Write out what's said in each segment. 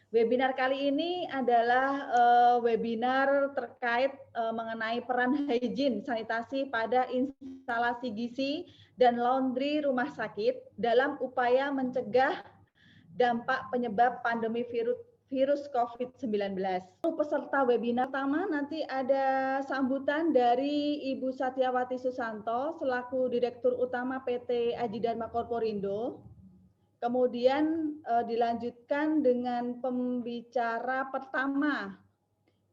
Webinar kali ini adalah webinar terkait mengenai peran hygiene sanitasi pada instalasi gizi dan laundry rumah sakit dalam upaya mencegah dampak penyebab pandemi virus COVID-19. Peserta webinar pertama nanti ada sambutan dari Ibu Satyawati Susanto selaku Direktur Utama PT Aji Dharma Corporindo. Kemudian dilanjutkan dengan pembicara pertama,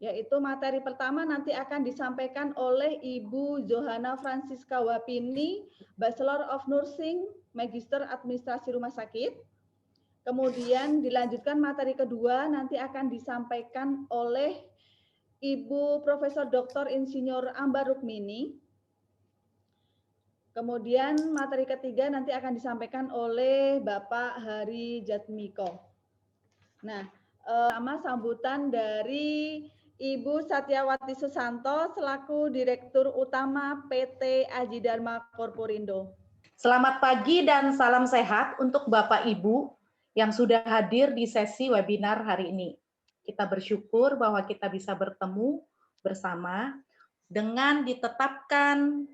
yaitu materi pertama nanti akan disampaikan oleh Ibu Zohana Francisca Wapini, Bachelor of Nursing, Magister Administrasi Rumah Sakit. Kemudian dilanjutkan materi kedua nanti akan disampaikan oleh Ibu Profesor Dr. Insinyur Ambar Rukmini. Kemudian materi ketiga nanti akan disampaikan oleh Bapak Hari Jatmiko. Nah, sama sambutan dari Ibu Satyawati Susanto selaku Direktur Utama PT Aji Dharma Corporindo. Selamat pagi dan salam sehat untuk Bapak Ibu yang sudah hadir di sesi webinar hari ini. Kita bersyukur bahwa kita bisa bertemu bersama dengan ditetapkan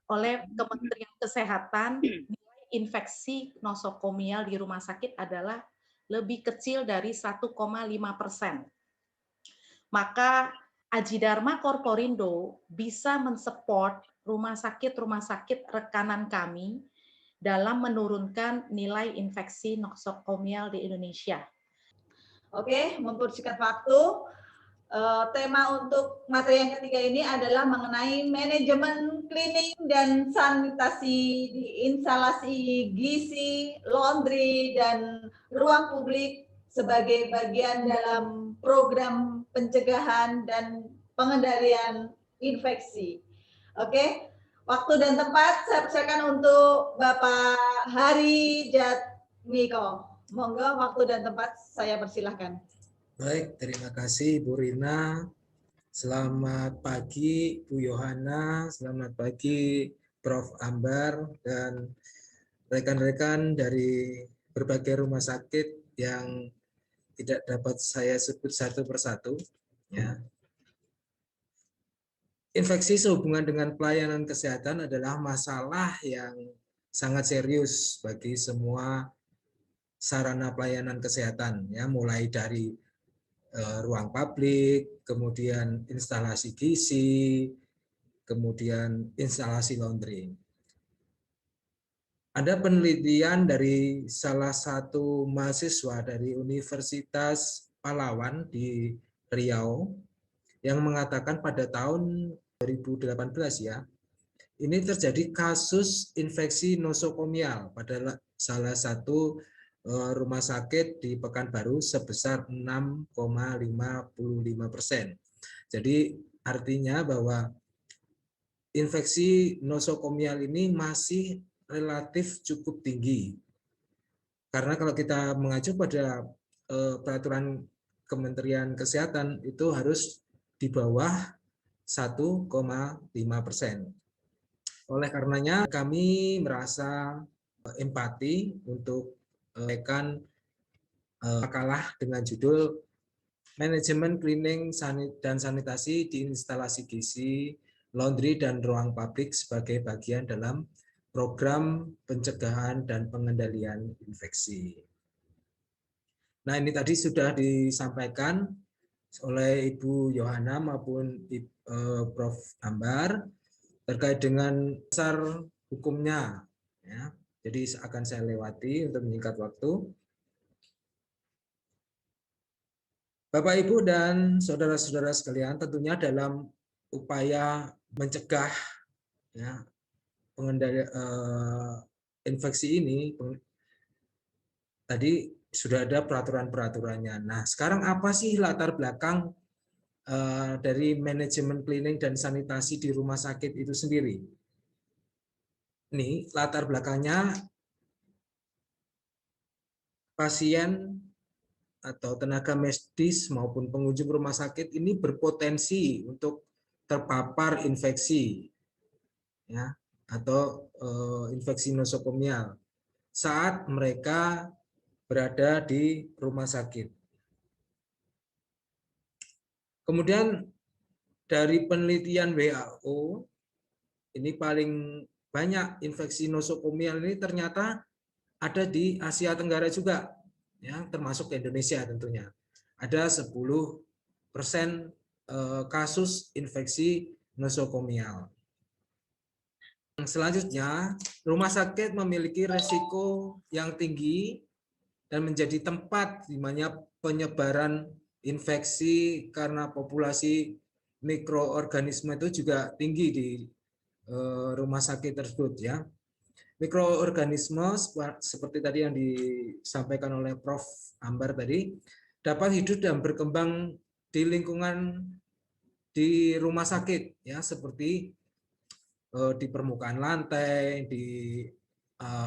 oleh Kementerian Kesehatan nilai infeksi nosokomial di rumah sakit adalah lebih kecil dari 1,5%. Maka Aji Dharma Corporindo bisa mensupport rumah sakit rekanan kami dalam menurunkan nilai infeksi nosokomial di Indonesia. Oke, mempersingkat waktu. Tema untuk materi yang ketiga ini adalah mengenai manajemen cleaning dan sanitasi di instalasi gizi, laundry, dan ruang publik sebagai bagian dalam program pencegahan dan pengendalian infeksi. Oke, waktu dan tempat saya persilakan untuk Bapak Hari Jatmiko. Monggo waktu dan tempat saya persilahkan. Baik, terima kasih Bu Rina. Selamat pagi Bu Yohana, selamat pagi Prof. Ambar, dan rekan-rekan dari berbagai rumah sakit yang tidak dapat saya sebut satu persatu. Ya. Infeksi sehubungan dengan pelayanan kesehatan adalah masalah yang sangat serius bagi semua sarana pelayanan kesehatan, ya, mulai dari ruang publik, kemudian instalasi gizi, kemudian instalasi laundry. Ada penelitian dari salah satu mahasiswa dari Universitas Pahlawan di Riau yang mengatakan pada tahun 2018 ya, ini terjadi kasus infeksi nosokomial pada salah satu rumah sakit di Pekanbaru sebesar 6,55%. Jadi artinya bahwa infeksi nosokomial ini masih relatif cukup tinggi. Karena kalau kita mengacu pada peraturan Kementerian Kesehatan itu harus di bawah 1,5%. Oleh karenanya kami merasa empati untuk rekan makalah dengan judul Manajemen Cleaning dan Sanitasi di Instalasi Gizi, Laundry, dan Ruang Publik sebagai bagian dalam program pencegahan dan pengendalian infeksi. Nah, ini tadi sudah disampaikan oleh Ibu Yohana maupun Prof. Ambar terkait dengan dasar hukumnya. Ya. Jadi akan saya lewati untuk menyingkat waktu. Bapak, Ibu, dan saudara-saudara sekalian, tentunya dalam upaya mencegah ya, pengendalian infeksi ini, tadi sudah ada peraturan-peraturannya. Nah, sekarang apa sih latar belakang dari manajemen cleaning dan sanitasi di rumah sakit itu sendiri? Ini latar belakangnya, pasien atau tenaga medis maupun pengunjung rumah sakit ini berpotensi untuk terpapar infeksi, ya, atau infeksi nosokomial saat mereka berada di rumah sakit. Kemudian dari penelitian WHO, ini paling banyak infeksi nosokomial ini ternyata ada di Asia Tenggara juga, ya, termasuk Indonesia tentunya. Ada 10% kasus infeksi nosokomial. Selanjutnya, rumah sakit memiliki risiko yang tinggi dan menjadi tempat di mana penyebaran infeksi karena populasi mikroorganisme itu juga tinggi di rumah sakit tersebut, ya. Mikroorganisme seperti tadi yang disampaikan oleh Prof. Ambar tadi dapat hidup dan berkembang di lingkungan di rumah sakit, ya, seperti di permukaan lantai, di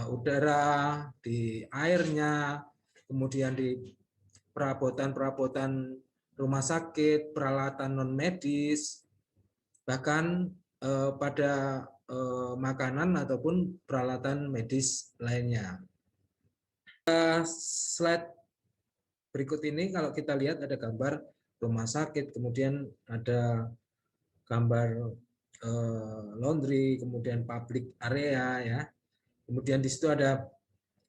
udara, di airnya, kemudian di perabotan-perabotan rumah sakit, peralatan non medis, bahkan pada makanan ataupun peralatan medis lainnya. Slide berikut ini kalau kita lihat ada gambar rumah sakit, kemudian ada gambar laundry, kemudian public area, ya. Kemudian di situ ada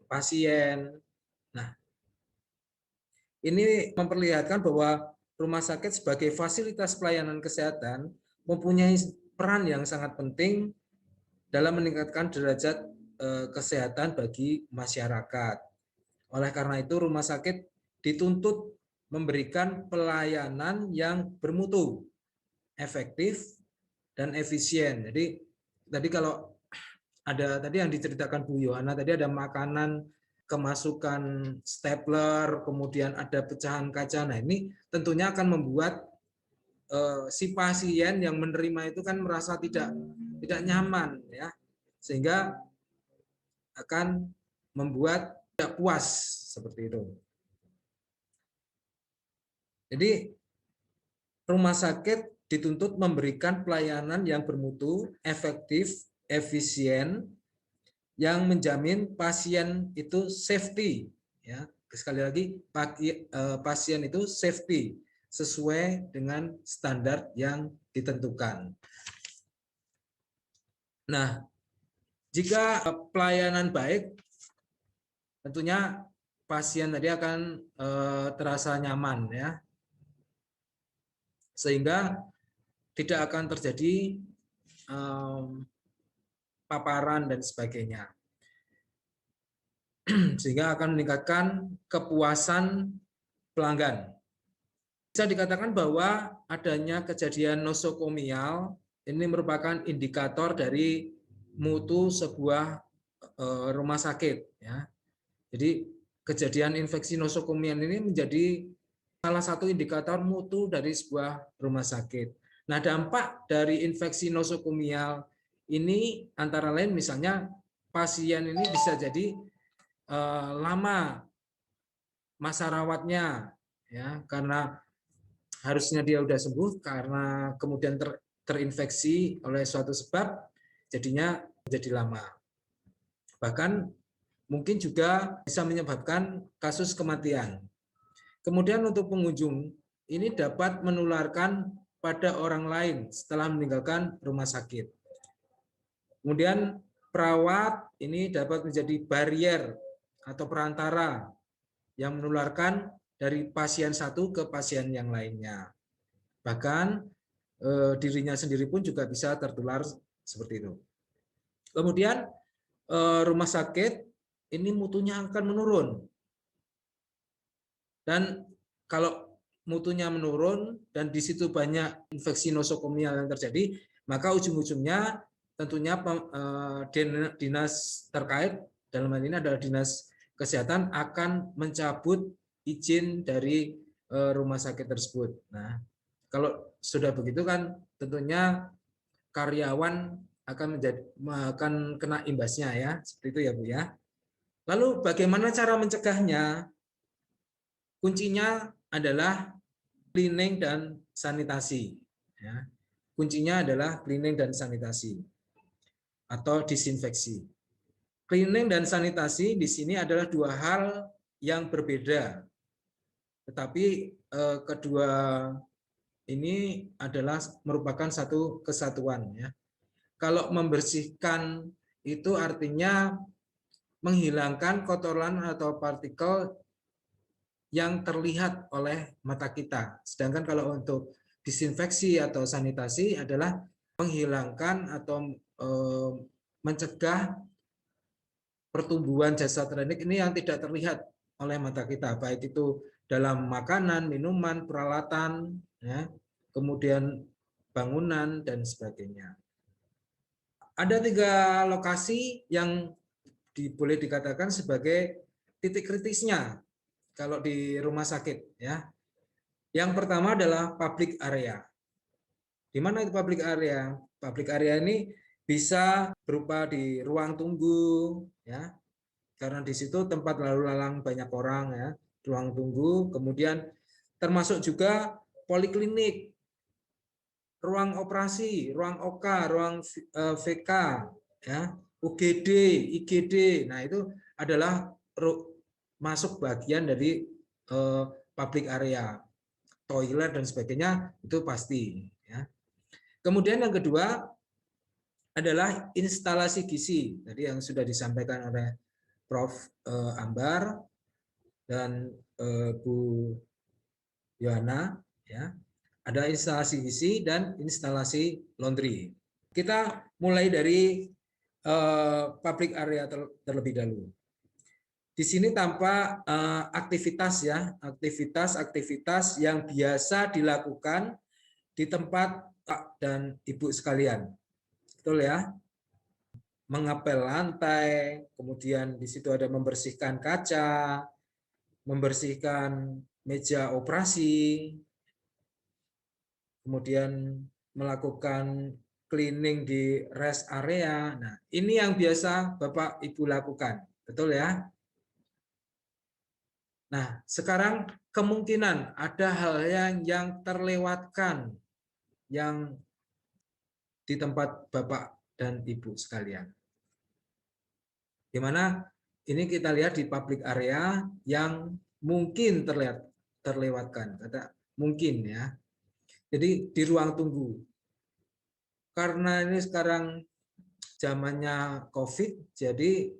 pasien. Nah, ini memperlihatkan bahwa rumah sakit sebagai fasilitas pelayanan kesehatan mempunyai peran yang sangat penting dalam meningkatkan derajat kesehatan bagi masyarakat. Oleh karena itu, rumah sakit dituntut memberikan pelayanan yang bermutu, efektif, dan efisien. Jadi tadi kalau ada tadi yang diceritakan Bu Yohana, tadi ada makanan, kemasukan stapler, kemudian ada pecahan kaca. Nah, ini tentunya akan membuat si pasien yang menerima itu kan merasa tidak nyaman, ya, sehingga akan membuat tidak puas seperti itu. Jadi rumah sakit dituntut memberikan pelayanan yang bermutu, efektif, efisien, yang menjamin pasien itu safety, ya. Sekali lagi, pasien itu safety sesuai dengan standar yang ditentukan. Nah, jika pelayanan baik, tentunya pasien tadi akan terasa nyaman, ya, sehingga tidak akan terjadi paparan dan sebagainya, sehingga akan meningkatkan kepuasan pelanggan. Bisa dikatakan bahwa adanya kejadian nosokomial ini merupakan indikator dari mutu sebuah rumah sakit, ya. Jadi kejadian infeksi nosokomial ini menjadi salah satu indikator mutu dari sebuah rumah sakit. Nah, dampak dari infeksi nosokomial ini antara lain misalnya pasien ini bisa jadi lama masa rawatnya, ya, karena harusnya dia sudah sembuh, karena kemudian terinfeksi oleh suatu sebab, jadinya menjadi lama. Bahkan mungkin juga bisa menyebabkan kasus kematian. Kemudian untuk pengunjung, ini dapat menularkan pada orang lain setelah meninggalkan rumah sakit. Kemudian perawat ini dapat menjadi barrier atau perantara yang menularkan dari pasien satu ke pasien yang lainnya. Bahkan dirinya sendiri pun juga bisa tertular seperti itu. Kemudian rumah sakit ini mutunya akan menurun. Dan kalau mutunya menurun dan di situ banyak infeksi nosokomial yang terjadi, maka ujung-ujungnya tentunya dinas terkait, dalam hal ini adalah Dinas kesehatan akan mencabut izin dari rumah sakit tersebut. Nah, kalau sudah begitu kan tentunya karyawan akan kena imbasnya ya, seperti itu ya Bu ya. Lalu bagaimana cara mencegahnya? Kuncinya adalah cleaning dan sanitasi. Ya. Kuncinya adalah cleaning dan sanitasi atau disinfeksi. Cleaning dan sanitasi di sini adalah dua hal yang berbeda. Tetapi kedua ini adalah merupakan satu kesatuan ya. Kalau membersihkan itu artinya menghilangkan kotoran atau partikel yang terlihat oleh mata kita. Sedangkan kalau untuk disinfeksi atau sanitasi adalah menghilangkan atau mencegah pertumbuhan jasad rendik ini yang tidak terlihat oleh mata kita, baik itu dalam makanan, minuman, peralatan, ya, kemudian bangunan dan sebagainya. Ada 3 lokasi yang boleh dikatakan sebagai titik kritisnya kalau di rumah sakit, ya. Yang pertama adalah public area. Di mana itu public area? Public area ini bisa berupa di ruang tunggu, ya, karena di situ tempat lalu lalang banyak orang ya, ruang tunggu, kemudian termasuk juga poliklinik, ruang operasi, ruang OK, ruang VK, ya, UGD, IGD. Nah, itu adalah masuk bagian dari public area, toilet dan sebagainya itu pasti. Ya. Kemudian yang kedua adalah instalasi gizi, tadi yang sudah disampaikan oleh Prof. Ambar dan Bu Yohana, ya. Ada instalasi gizi dan instalasi laundry. Kita mulai dari public area terlebih dahulu. Di sini tampak aktivitas ya, aktivitas yang biasa dilakukan di tempat Pak dan Ibu sekalian. Betul ya? Mengepel lantai, kemudian di situ ada membersihkan kaca, membersihkan meja operasi, kemudian melakukan cleaning di rest area. Nah, ini yang biasa Bapak Ibu lakukan. Betul ya? Nah, sekarang kemungkinan ada hal yang terlewatkan yang di tempat Bapak dan Ibu sekalian. Di mana ini kita lihat di public area yang mungkin terlewatkan. Kata mungkin ya. Jadi di ruang tunggu. Karena ini sekarang zamannya COVID, jadi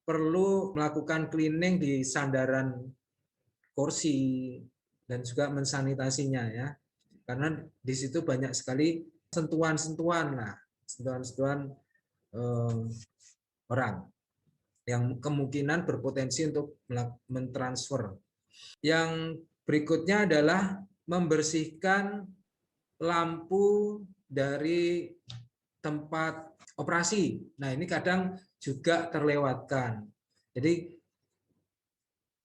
perlu melakukan cleaning di sandaran kursi dan juga mensanitasinya ya. Karena di situ banyak sekali sentuhan-sentuhan lah, sentuhan-sentuhan orang yang kemungkinan berpotensi untuk mentransfer. Yang berikutnya adalah membersihkan lampu dari tempat operasi. Nah, ini kadang juga terlewatkan. Jadi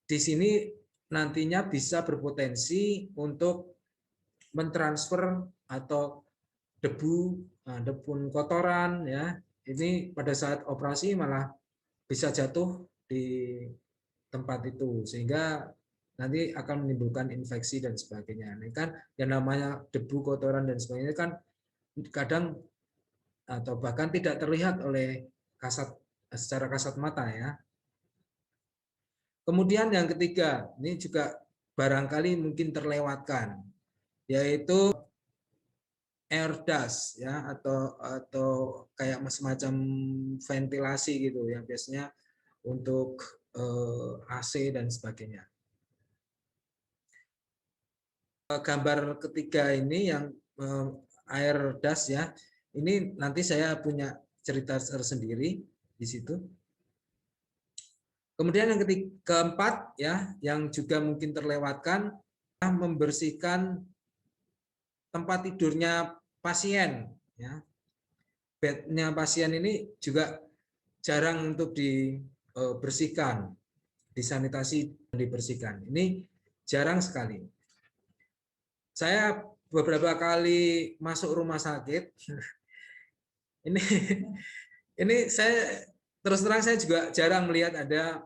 di sini nantinya bisa berpotensi untuk mentransfer atau debu, kotoran ya. Ini pada saat operasi malah bisa jatuh di tempat itu sehingga nanti akan menimbulkan infeksi dan sebagainya. Ini kan yang namanya debu, kotoran dan sebagainya kan kadang atau bahkan tidak terlihat oleh secara kasat mata ya. Kemudian yang ketiga, ini juga barangkali mungkin terlewatkan, yaitu air dust ya atau kayak semacam ventilasi gitu ya, biasanya untuk AC dan sebagainya. Gambar ketiga ini yang air dust ya, ini nanti saya punya cerita tersendiri di situ. Kemudian yang keempat ya, yang juga mungkin terlewatkan, membersihkan tempat tidurnya pasien. Ya. Bednya pasien ini juga jarang untuk dibersihkan, disanitasi dan dibersihkan. Ini jarang sekali. Saya beberapa kali masuk rumah sakit, ini saya terus terang saya juga jarang melihat ada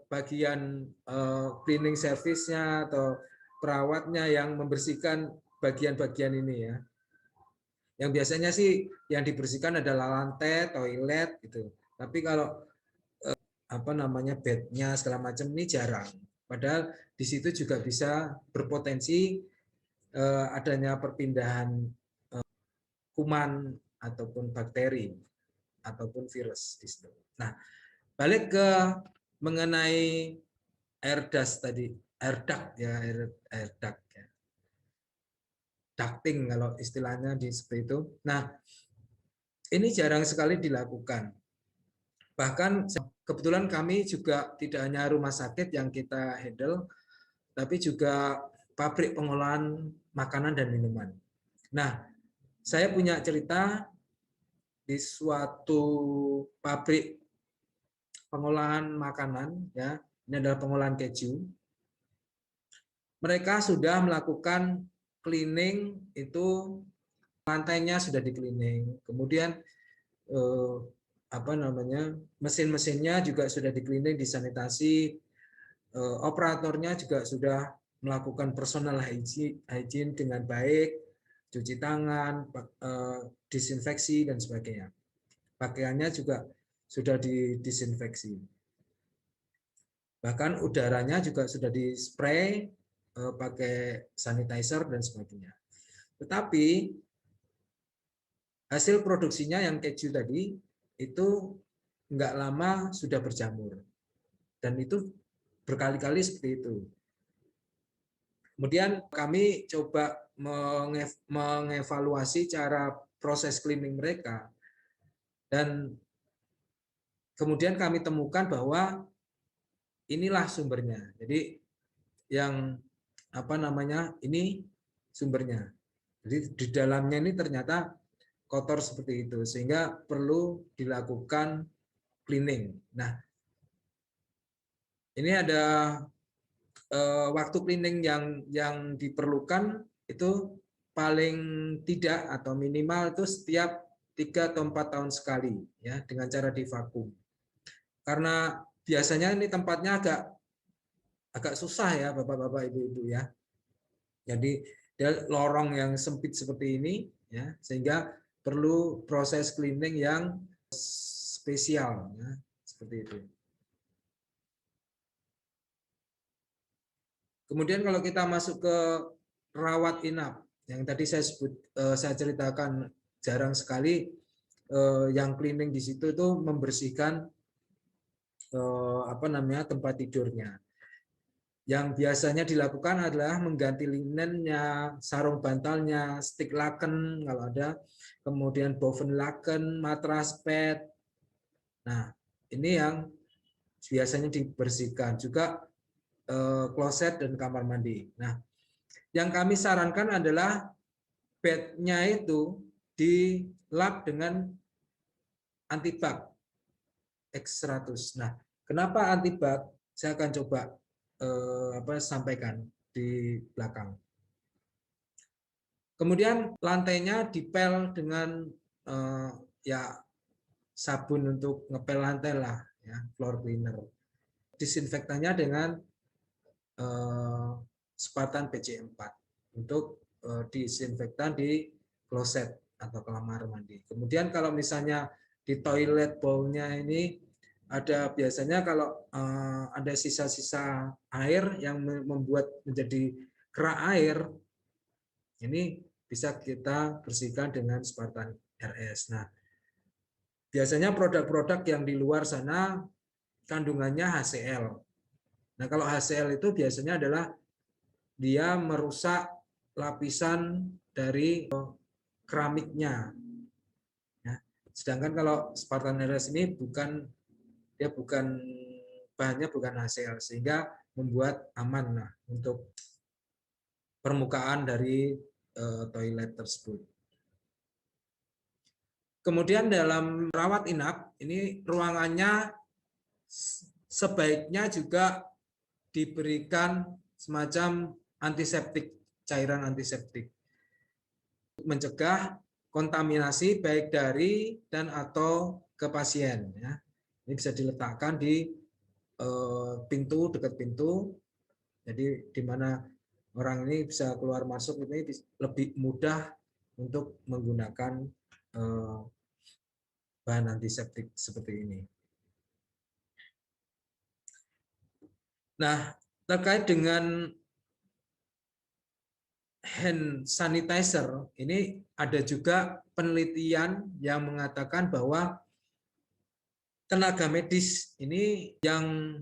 bagian cleaning service-nya atau perawatnya yang membersihkan bagian-bagian ini ya. Yang biasanya sih yang dibersihkan adalah lantai, toilet gitu. Tapi kalau apa namanya bednya segala macam ini jarang. Padahal di situ juga bisa berpotensi adanya perpindahan kuman ataupun bakteri ataupun virus di situ. Nah, balik ke mengenai air dust tadi, air duct ya, air duct ya. Ducting kalau istilahnya di seperti itu. Nah, ini jarang sekali dilakukan. Bahkan kebetulan kami juga tidak hanya rumah sakit yang kita handle, tapi juga pabrik pengolahan makanan dan minuman. Nah, saya punya cerita di suatu pabrik pengolahan makanan, ya, ini adalah pengolahan keju. Mereka sudah melakukan cleaning, itu lantainya sudah di cleaning, kemudian apa namanya mesin-mesinnya juga sudah di cleaning, disanitasi, operatornya juga sudah melakukan personal hygiene dengan baik, cuci tangan, disinfeksi dan sebagainya. Pakaiannya juga sudah didisinfeksi. Bahkan udaranya juga sudah di-spray pakai sanitizer dan sebagainya. Tetapi hasil produksinya yang keju tadi itu nggak lama sudah berjamur. Dan itu berkali-kali seperti itu. Kemudian kami coba mengevaluasi cara proses cleaning mereka. Dan kemudian kami temukan bahwa inilah sumbernya. Jadi yang apa namanya ini sumbernya. Jadi di dalamnya ini ternyata kotor seperti itu sehingga perlu dilakukan cleaning. Nah, ini ada waktu cleaning yang diperlukan itu paling tidak atau minimal itu setiap 3 atau 4 tahun sekali ya dengan cara divakum. Karena biasanya ini tempatnya agak susah ya Bapak-bapak Ibu-ibu ya. Jadi dia lorong yang sempit seperti ini ya sehingga perlu proses cleaning yang spesial ya seperti itu. Kemudian kalau kita masuk ke rawat inap yang tadi saya ceritakan jarang sekali yang cleaning di situ itu membersihkan apa namanya tempat tidurnya. Yang biasanya dilakukan adalah mengganti linennya, sarung bantalnya, stick laken kalau ada, kemudian boven laken, matras pad. Nah, ini yang biasanya dibersihkan. Juga kloset dan kamar mandi. Nah, yang kami sarankan adalah bednya itu dilap dengan antibak X100. Nah, kenapa antibak? Saya akan coba sampaikan di belakang. Kemudian lantainya dipel dengan ya sabun untuk ngepel lantai lah, ya, floor cleaner. Disinfektannya dengan Spartan PC4 untuk disinfektan di kloset atau kamar mandi. Kemudian kalau misalnya di toilet bowl-nya ini ada biasanya kalau ada sisa-sisa air yang membuat menjadi kerak air, ini bisa kita bersihkan dengan Spartan RS. Nah, biasanya produk-produk yang di luar sana kandungannya HCl. Nah, kalau HCl itu biasanya adalah dia merusak lapisan dari keramiknya. Ya. Sedangkan kalau Spartan RS ini bahannya bukan HCl sehingga membuat aman lah untuk permukaan dari toilet tersebut. Kemudian dalam rawat inap ini ruangannya sebaiknya juga diberikan semacam antiseptik, cairan antiseptik, mencegah kontaminasi baik dari dan atau ke pasien. Ya. Ini bisa diletakkan di pintu, dekat pintu, jadi di mana orang ini bisa keluar masuk ini lebih mudah untuk menggunakan bahan antiseptik seperti ini. Nah, terkait dengan hand sanitizer, ini ada juga penelitian yang mengatakan bahwa tenaga medis ini yang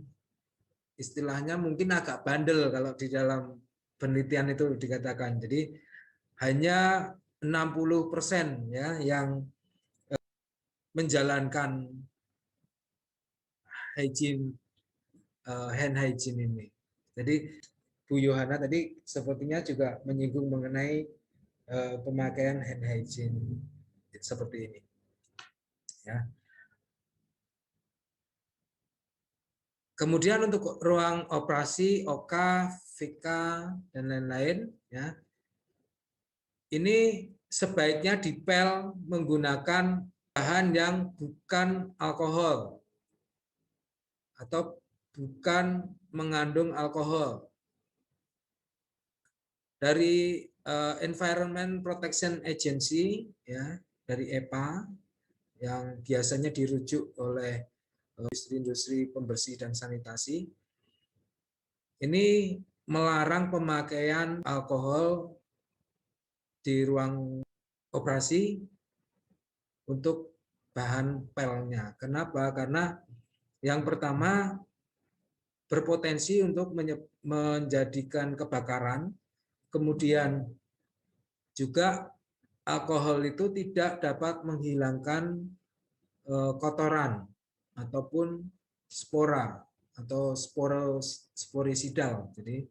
istilahnya mungkin agak bandel kalau di dalam penelitian itu dikatakan. Jadi hanya 60% ya yang menjalankan hygiene, hand hygiene ini. Jadi Bu Yohana tadi sepertinya juga menyinggung mengenai pemakaian hand hygiene seperti ini. Ya. Kemudian untuk ruang operasi, OK, VK, dan lain-lain, ya, ini sebaiknya dipel menggunakan bahan yang bukan alkohol atau bukan mengandung alkohol. Dari Environment Protection Agency, ya, dari EPA, yang biasanya dirujuk oleh industri pembersih dan sanitasi, ini melarang pemakaian alkohol di ruang operasi untuk bahan pelnya. Kenapa? Karena yang pertama berpotensi untuk menjadikan kebakaran, kemudian juga alkohol itu tidak dapat menghilangkan kotoran ataupun spora atau sporisidal. Jadi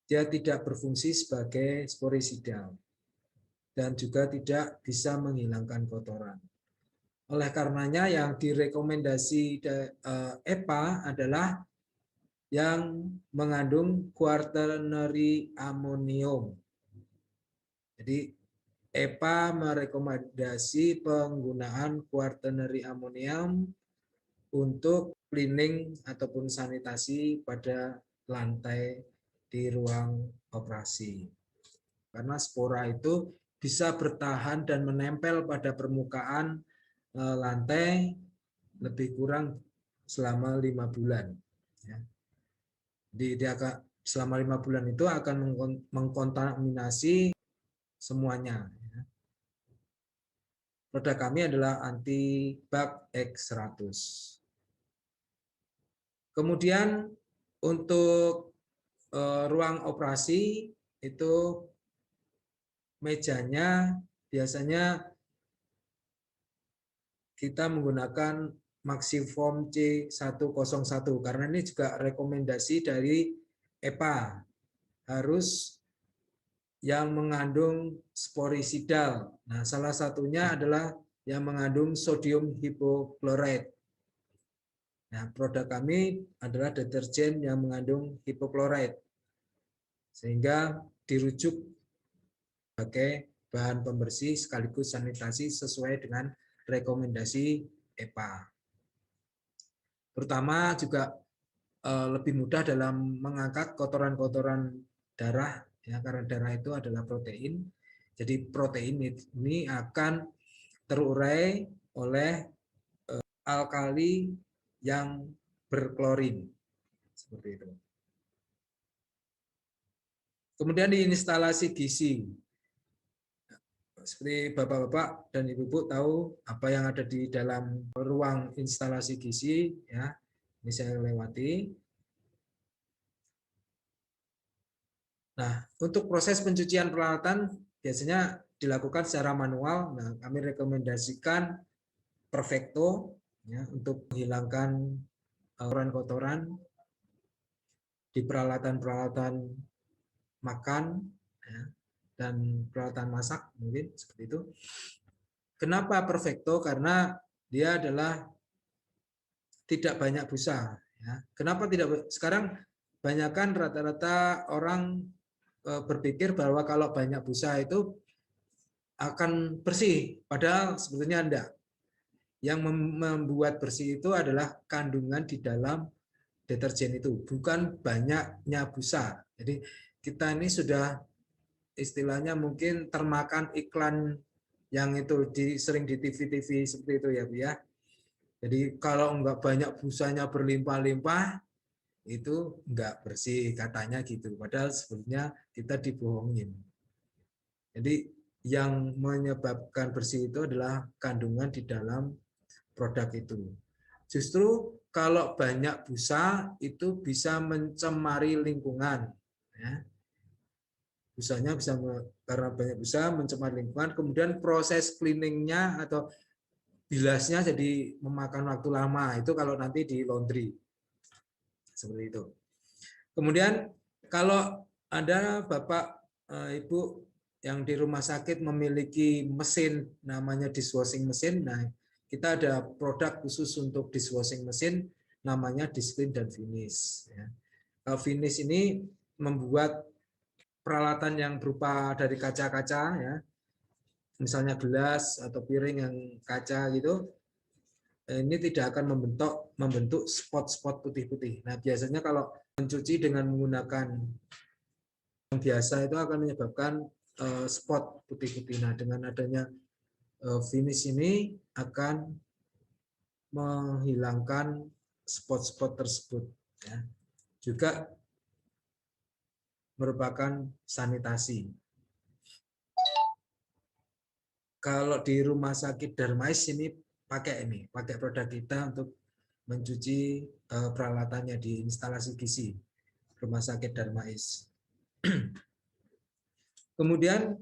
dia tidak berfungsi sebagai sporisidal dan juga tidak bisa menghilangkan kotoran. Oleh karenanya yang direkomendasi EPA adalah yang mengandung quaternary ammonium. Jadi EPA merekomendasi penggunaan quaternary ammonium untuk cleaning ataupun sanitasi pada lantai di ruang operasi. Karena spora itu bisa bertahan dan menempel pada permukaan lantai lebih kurang selama 5 bulan. Dia selama 5 bulan itu akan mengkontaminasi semuanya. Produk kami adalah Antibak X100. Kemudian untuk ruang operasi itu mejanya biasanya kita menggunakan Maxiform C101 karena ini juga rekomendasi dari EPA, harus yang mengandung sporisidal. Nah, salah satunya adalah yang mengandung sodium hipochlorite. Nah, produk kami adalah deterjen yang mengandung hipochlorite, sehingga dirujuk sebagai bahan pembersih sekaligus sanitasi sesuai dengan rekomendasi EPA. Terutama juga lebih mudah dalam mengangkat kotoran-kotoran darah, ya, karena darah itu adalah protein. Jadi protein ini akan terurai oleh alkali yang berklorin. Seperti itu. Kemudian di instalasi gizi. Seperti Bapak-bapak dan Ibu-ibu tahu apa yang ada di dalam ruang instalasi gizi, ya. Ini saya lewati. Nah, untuk proses pencucian peralatan biasanya dilakukan secara manual. Nah, kami rekomendasikan Perfecto, ya, untuk menghilangkan kotoran-kotoran di peralatan-peralatan makan, ya, dan peralatan masak mungkin seperti itu. Kenapa Perfecto? Karena dia adalah tidak banyak busa. Ya. Kenapa tidak? Sekarang banyakkan rata-rata orang berpikir bahwa kalau banyak busa itu akan bersih, padahal sebetulnya enggak. Yang membuat bersih itu adalah kandungan di dalam deterjen itu, bukan banyaknya busa. Jadi kita ini sudah istilahnya mungkin termakan iklan yang itu sering di TV-TV seperti itu ya Bu ya. Jadi kalau enggak banyak busanya berlimpah-limpah itu enggak bersih katanya gitu. Padahal sebetulnya kita dibohongin. Jadi yang menyebabkan bersih itu adalah kandungan di dalam produk itu. Justru kalau banyak busa itu bisa mencemari lingkungan. Ya. Busanya bisa karena banyak busa mencemari lingkungan. Kemudian proses cleaningnya atau bilasnya jadi memakan waktu lama. Itu kalau nanti di laundry. Seperti itu. Kemudian kalau ada Bapak, Ibu yang di rumah sakit memiliki mesin namanya dishwashing mesin, nah kita ada produk khusus untuk dishwashing mesin namanya Disclean dan Finish. Finish ini membuat peralatan yang berupa dari kaca-kaca, ya, misalnya gelas atau piring yang kaca gitu, ini tidak akan membentuk spot-spot putih-putih. Nah biasanya kalau mencuci dengan menggunakan yang biasa itu akan menyebabkan spot putih-putih. Nah dengan adanya finish ini akan menghilangkan spot-spot tersebut. Ya. Juga merupakan sanitasi. Kalau di rumah sakit Darmais ini pakai produk kita untuk mencuci peralatannya di instalasi gizi rumah sakit Darmais. Kemudian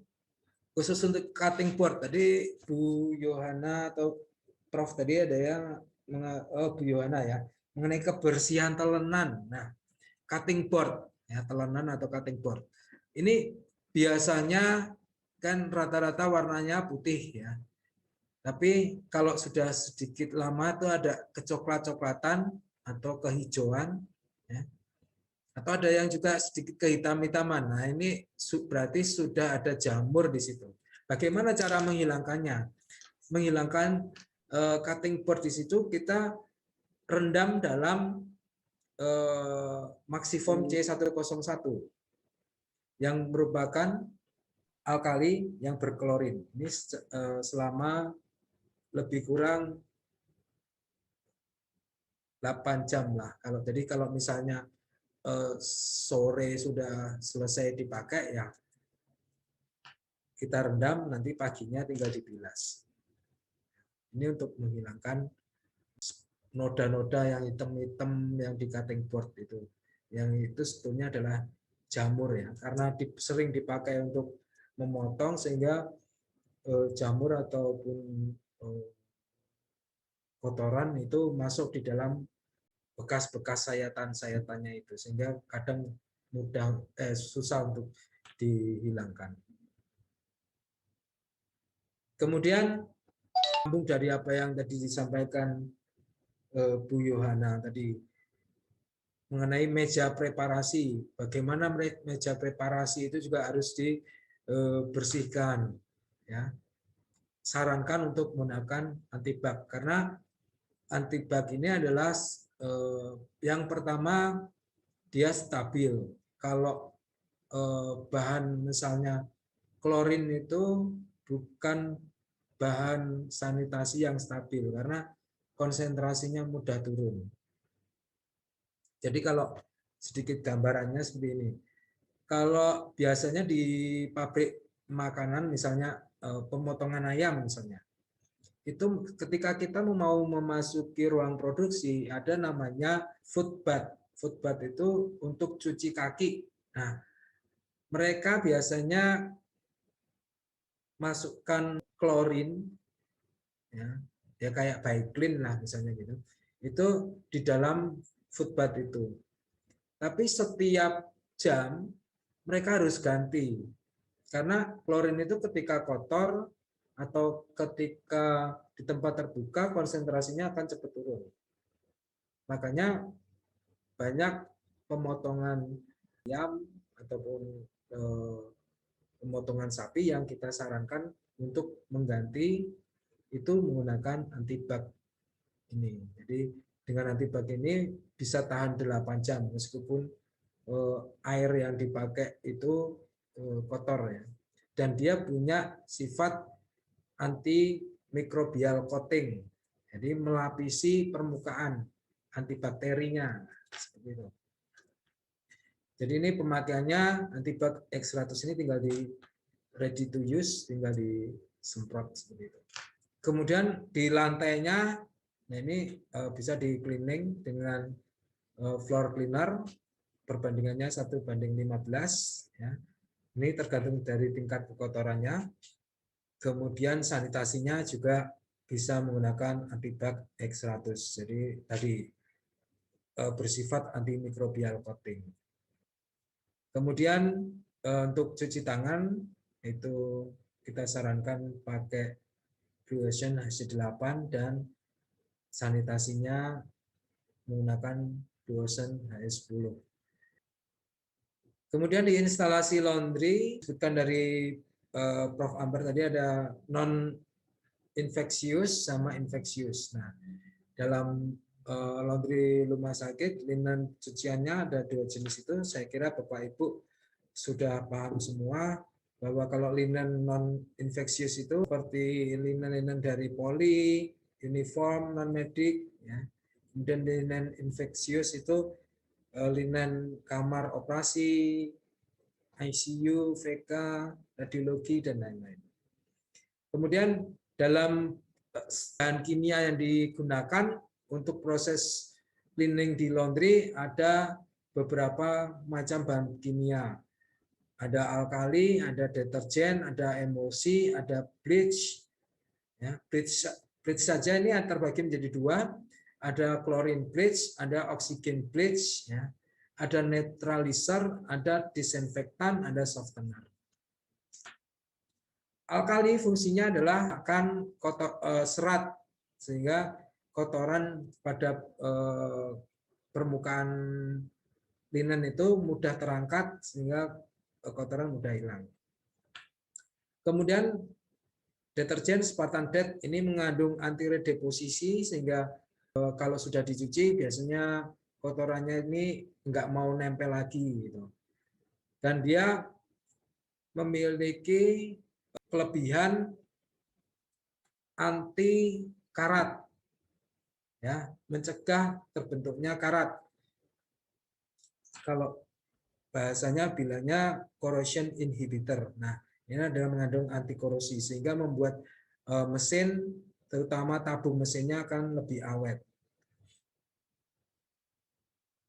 khusus untuk cutting board tadi Bu Yohana atau Prof tadi ada yang Bu Yohana ya mengenai kebersihan telenan. Nah, cutting board ya telenan atau cutting board ini biasanya kan rata-rata warnanya putih ya. Tapi kalau sudah sedikit lama itu ada kecoklat-coklatan atau kehijauan ya. Atau ada yang juga sedikit kehitam-hitaman. Nah, ini berarti sudah ada jamur di situ. Bagaimana cara menghilangkannya? Menghilangkan cutting board di situ kita rendam dalam Maxiform C101 yang merupakan alkali yang berklorin. Ini selama lebih kurang 8 jam lah. Kalau misalnya sore sudah selesai dipakai ya kita rendam, nanti paginya tinggal dibilas. Ini untuk menghilangkan noda-noda yang hitam-hitam yang di cutting board itu. Yang itu sebetulnya adalah jamur ya, karena sering dipakai untuk memotong sehingga jamur ataupun kotoran itu masuk di dalam bekas-bekas sayatan-sayatannya itu sehingga kadang susah untuk dihilangkan. Kemudian sambung dari apa yang tadi disampaikan Bu Yohana tadi mengenai meja preparasi. Bagaimana meja preparasi itu juga harus dibersihkan ya. Sarankan untuk menggunakan antibak karena antibak ini adalah yang pertama dia stabil. Kalau bahan misalnya klorin itu bukan bahan sanitasi yang stabil karena konsentrasinya mudah turun. Jadi kalau sedikit gambarannya seperti ini. Kalau biasanya di pabrik makanan misalnya pemotongan ayam misalnya. Itu ketika kita mau memasuki ruang produksi ada namanya food bath. Food bath itu untuk cuci kaki. Nah, mereka biasanya masukkan klorin ya kayak Baiklin lah misalnya gitu. Itu di dalam food bath itu. Tapi setiap jam mereka harus ganti. Karena klorin itu ketika kotor atau ketika di tempat terbuka konsentrasinya akan cepat turun. Makanya banyak pemotongan ayam ataupun pemotongan sapi yang kita sarankan untuk mengganti itu menggunakan antibak ini. Jadi dengan antibak ini bisa tahan 8 jam meskipun air yang dipakai itu kotor ya. Dan dia punya sifat antimikrobial coating. Jadi melapisi permukaan antibakterinya seperti itu. Jadi ini pemakaiannya antibak X100 ini tinggal di ready to use, tinggal disemprot seperti itu. Kemudian di lantainya, nah ini bisa di cleaning dengan floor cleaner, perbandingannya 1:15. Ya. Ini tergantung dari tingkat kekotorannya. Kemudian sanitasinya juga bisa menggunakan antibak X100. Jadi tadi bersifat antimikrobial coating. Kemudian untuk cuci tangan itu kita sarankan pakai Blue Ocean HC8 dan sanitasinya menggunakan Blue Ocean HS10. Kemudian di instalasi laundry, disebutkan dari Prof. Ambar tadi ada non-infeksius sama infeksius. Nah, dalam laundry rumah sakit, linen cuciannya ada 2 jenis itu. Saya kira Bapak Ibu sudah paham semua bahwa kalau linen non-infeksius itu seperti linen-linen dari poli, uniform, non-medik. Ya. Kemudian linen infeksius itu linen kamar operasi, ICU, VK, radiologi, dan lain-lain. Kemudian dalam bahan kimia yang digunakan untuk proses cleaning di laundry ada beberapa macam bahan kimia. Ada alkali, ada deterjen, ada emulsi, ada bleach. Ya, bleach saja ini terbagi menjadi 2. Ada chlorine bleach, ada oxygen bleach, ya. Ada neutralizer, ada disinfektan, ada softener. Alkali fungsinya adalah akan serat sehingga kotoran pada permukaan linen itu mudah terangkat sehingga kotoran mudah hilang. Kemudian deterjen Spartan Det ini mengandung anti redeposisi sehingga kalau sudah dicuci biasanya kotorannya ini nggak mau nempel lagi gitu. Dan dia memiliki kelebihan anti karat, ya, mencegah terbentuknya karat. Kalau bahasanya bilangnya corrosion inhibitor. Nah, ini adalah mengandung anti korosi sehingga membuat mesin, terutama tabung mesinnya akan lebih awet.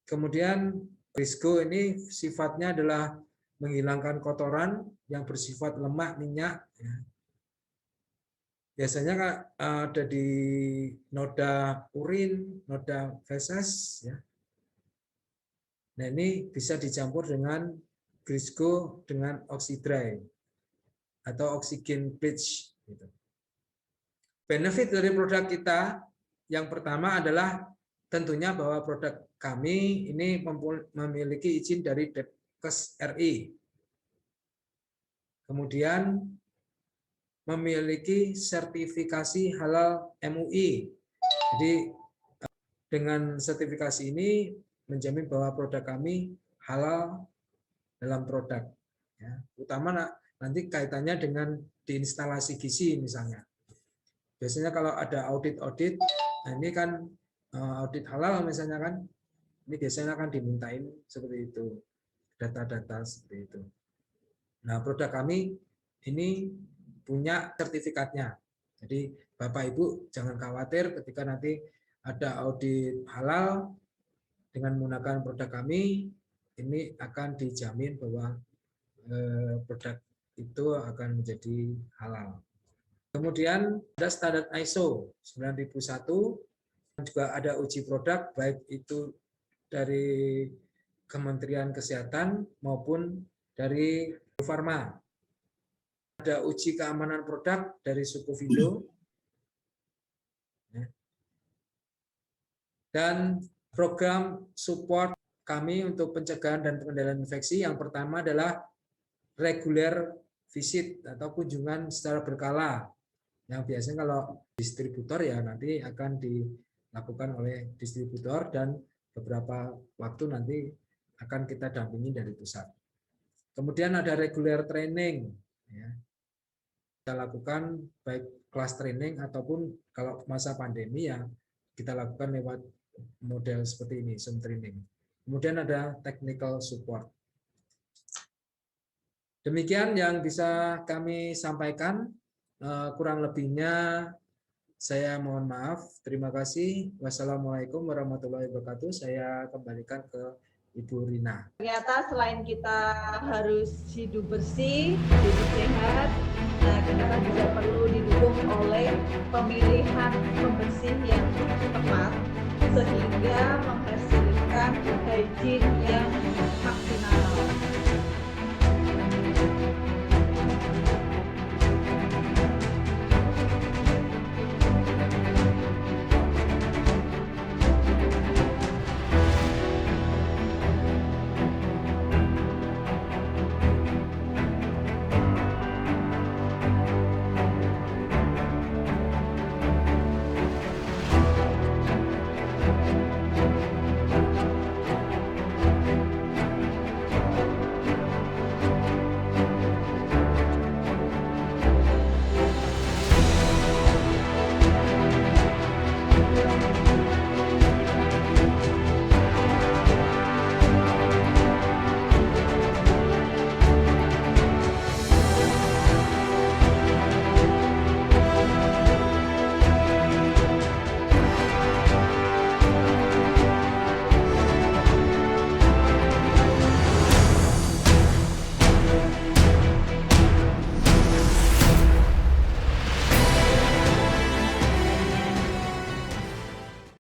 Kemudian Brisco ini sifatnya adalah menghilangkan kotoran yang bersifat lemak, minyak. Ya. Biasanya ada di noda urin, noda feses. Ya. Nah ini bisa dicampur dengan Brisco dengan oxidry atau oxygen bleach. Gitu. Benefit dari produk kita yang pertama adalah tentunya bahwa produk kami ini memiliki izin dari Depkes RI. Kemudian memiliki sertifikasi halal MUI. Jadi dengan sertifikasi ini menjamin bahwa produk kami halal dalam produk. Ya, utama nanti kaitannya dengan di instalasi gizi misalnya. Biasanya kalau ada audit-audit, nah ini kan audit halal misalnya kan, ini biasanya akan dimintain seperti itu, data-data seperti itu. Nah produk kami ini punya sertifikatnya. Jadi Bapak Ibu jangan khawatir ketika nanti ada audit halal dengan menggunakan produk kami, ini akan dijamin bahwa produk itu akan menjadi halal. Kemudian ada standar ISO 9001, juga ada uji produk baik itu dari Kementerian Kesehatan maupun dari Bio Farma. Ada uji keamanan produk dari Sukovindo. Dan Program support kami untuk pencegahan dan pengendalian infeksi yang pertama adalah regular visit atau kunjungan secara berkala. Yang biasanya kalau distributor ya nanti akan dilakukan oleh distributor dan beberapa waktu nanti akan kita dampingi dari pusat. Kemudian ada regular training, ya. Kita lakukan baik kelas training ataupun kalau masa pandemi ya kita lakukan lewat model seperti ini, Zoom training. Kemudian ada technical support. Demikian yang bisa kami sampaikan. Kurang lebihnya saya mohon maaf. Terima kasih. Wassalamualaikum warahmatullahi wabarakatuh. Saya kembalikan ke Ibu Rina. Ternyata selain kita harus hidup bersih, hidup sehat, nah kita kan juga perlu didukung oleh pemilihan pembersih yang tepat sehingga menghasilkan hygiene yang